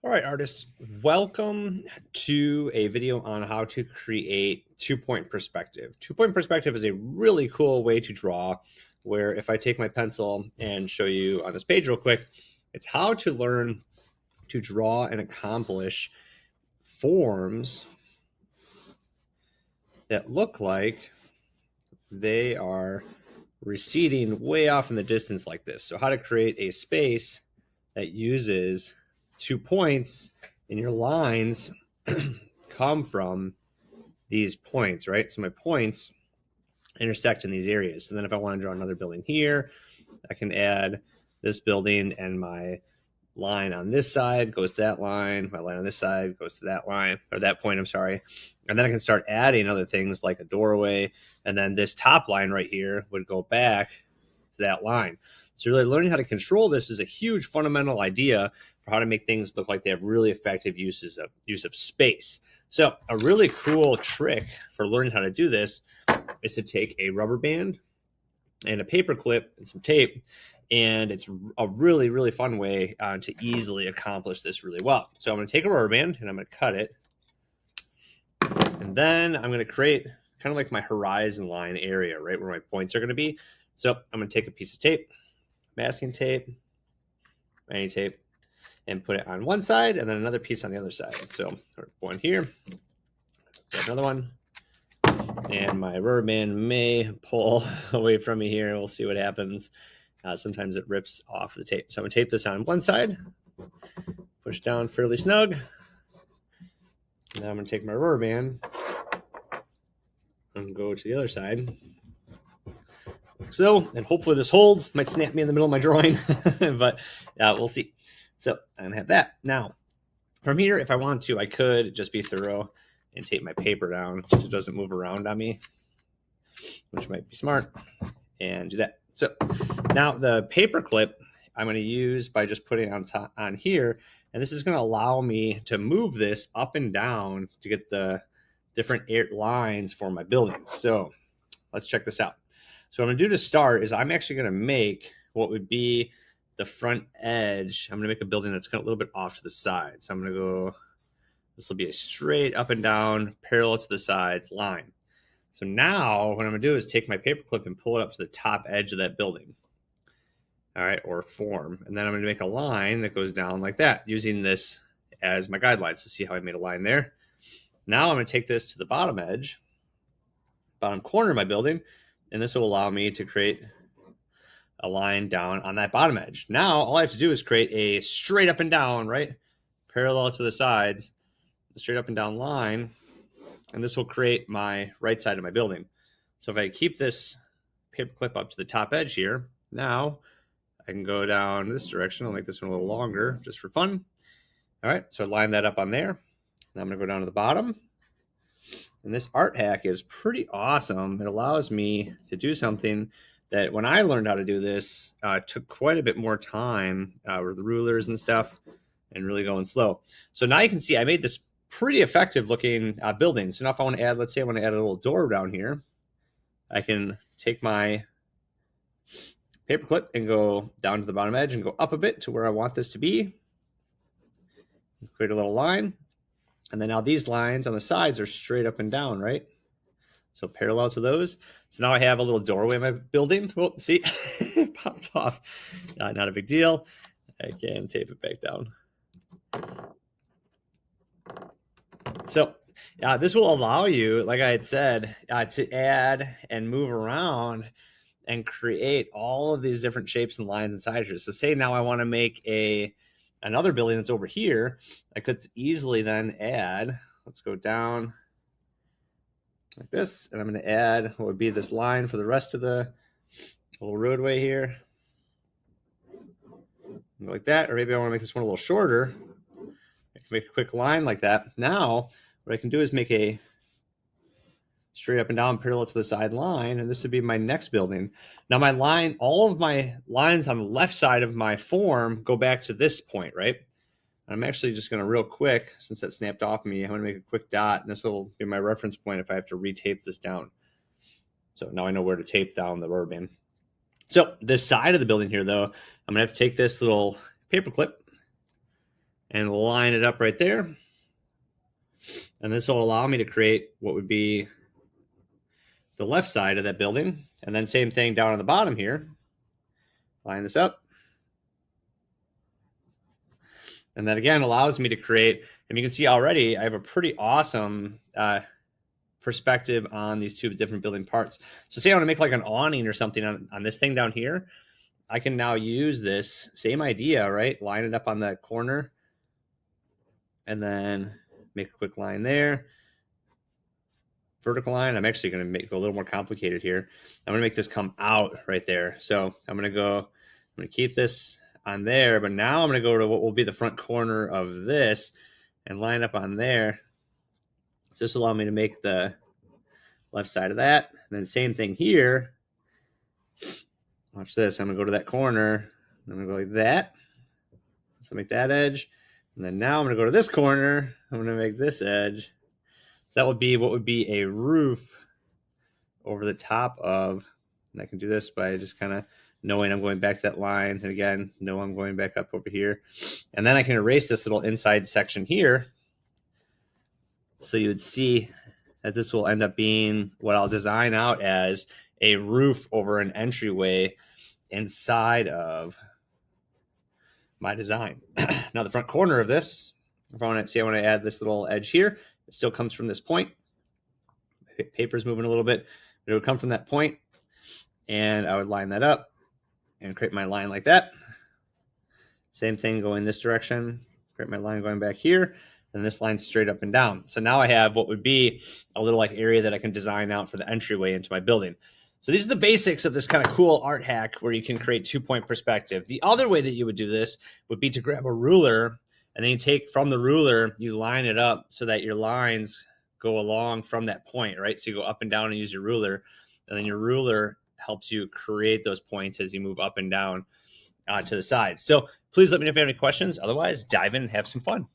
All right, artists, welcome to a video on how to create two-point perspective. Two-point perspective is a really cool way to draw, where if I take my pencil and show you on this page real quick, it's how to learn to draw and accomplish forms that look like they are receding way off in the distance like this. So how to create a space that uses 2 points, and your lines come from these points, right? So my points intersect in these areas. So then if I want to draw another building here, I can add this building, and my line on this side goes to that line, my line on this side goes to that line, or that point, I'm sorry. And then I can start adding other things like a doorway, and then this top line right here would go back to that line. So really learning how to control this is a huge fundamental idea for how to make things look like they have really effective use of space. So a really cool trick for learning how to do this is to take a rubber band and a paper clip and some tape, and it's a really, really fun way to easily accomplish this really well. So I'm going to take a rubber band and I'm going to cut it, and then I'm going to create kind of like my horizon line area, right where my points are going to be. So I'm going to take a piece of tape, masking tape, any tape, and put it on one side and then another piece on the other side. So one here, another one, and my rubber band may pull away from me here. We'll see what happens. Sometimes it rips off the tape. So I'm going to tape this on one side, push down fairly snug. Now I'm going to take my rubber band and go to the other side. Like so, and hopefully this holds. Might snap me in the middle of my drawing, but we'll see. So I'm going to have that. Now, from here, if I want to, I could just be thorough and tape my paper down so it doesn't move around on me, which might be smart, and do that. So now the paper clip I'm going to use by just putting it on here, and this is going to allow me to move this up and down to get the different lines for my building. So let's check this out. So what I'm going to do to start is I'm actually going to make what would be the front edge. I'm going to make a building that's a little bit off to the side. So I'm going to go, this will be a straight up and down, parallel to the sides line. So now what I'm going to do is take my paper clip and pull it up to the top edge of that building. All right, or form. And then I'm going to make a line that goes down like that, using this as my guideline. So see how I made a line there? Now I'm going to take this to the bottom edge, bottom corner of my building, and this will allow me to create a line down on that bottom edge. Now all I have to do is create a straight up and down, right, parallel to the sides, the straight up and down line, and this will create my right side of my building. So if I keep this paper clip up to the top edge here, now I can go down this direction. I'll make this one a little longer just for fun. All right, so I line that up on there. Now I'm going to go down to the bottom. And this art hack is pretty awesome. It allows me to do something that when I learned how to do this, took quite a bit more time with the rulers and stuff and really going slow. So now you can see I made this pretty effective looking building. So now if I want to add, let's say I want to add a little door down here, I can take my paper clip and go down to the bottom edge and go up a bit to where I want this to be. Create a little line. And then now these lines on the sides are straight up and down, right? So parallel to those. So now I have a little doorway in my building. Oh, see, it popped off. Not a big deal. I can tape it back down. So this will allow you, like I had said, to add and move around and create all of these different shapes and lines and sizes. So say now I want to make another building that's over here. I could easily then add, let's go down like this, and I'm going to add what would be this line for the rest of the little roadway here. Like that, or maybe I want to make this one a little shorter. I can make a quick line like that. Now, what I can do is make a straight up and down parallel to the side line, and this would be my next building. Now my line, all of my lines on the left side of my form go back to this point, right? I'm actually just going to real quick, since that snapped off me, I'm going to make a quick dot, and this will be my reference point if I have to retape this down. So now I know where to tape down the rubber band. So this side of the building here, though, I'm going to have to take this little paper clip, and line it up right there. And this will allow me to create what would be the left side of that building. And then same thing down on the bottom here. Line this up. And that again allows me to create, and you can see already I have a pretty awesome perspective on these two different building parts. So say I want to make like an awning or something on this thing down here. I can now use this same idea, right? Line it up on the corner and then make a quick line there. Vertical line. I'm actually going to go a little more complicated here. I'm going to make this come out right there. So I'm going to keep this on there, but now I'm going to go to what will be the front corner of this and line up on there. So this will allow me to make the left side of that. And then same thing here. Watch this. I'm going to go to that corner. I'm going to go like that. So make that edge. And then now I'm going to go to this corner. I'm going to make this edge. So that would be what would be a roof over the top of, and I can do this by just kind of knowing I'm going back to that line. And again, know I'm going back up over here. And then I can erase this little inside section here. So you would see that this will end up being what I'll design out as a roof over an entryway inside of my design. Now the front corner of this, if I want to add this little edge here, it still comes from this point. Paper's moving a little bit, but it would come from that point, and I would line that up and create my line like that. Same thing going this direction, create my line going back here, and this line straight up and down. So now I have what would be a little like area that I can design out for the entryway into my building. So these are the basics of this kind of cool art hack where you can create 2-point perspective. The other way that you would do this would be to grab a ruler, and then you take from the ruler, you line it up so that your lines go along from that point, right? So you go up and down and use your ruler, and then your ruler helps you create those points as you move up and down to the sides. So please let me know if you have any questions. Otherwise, dive in and have some fun.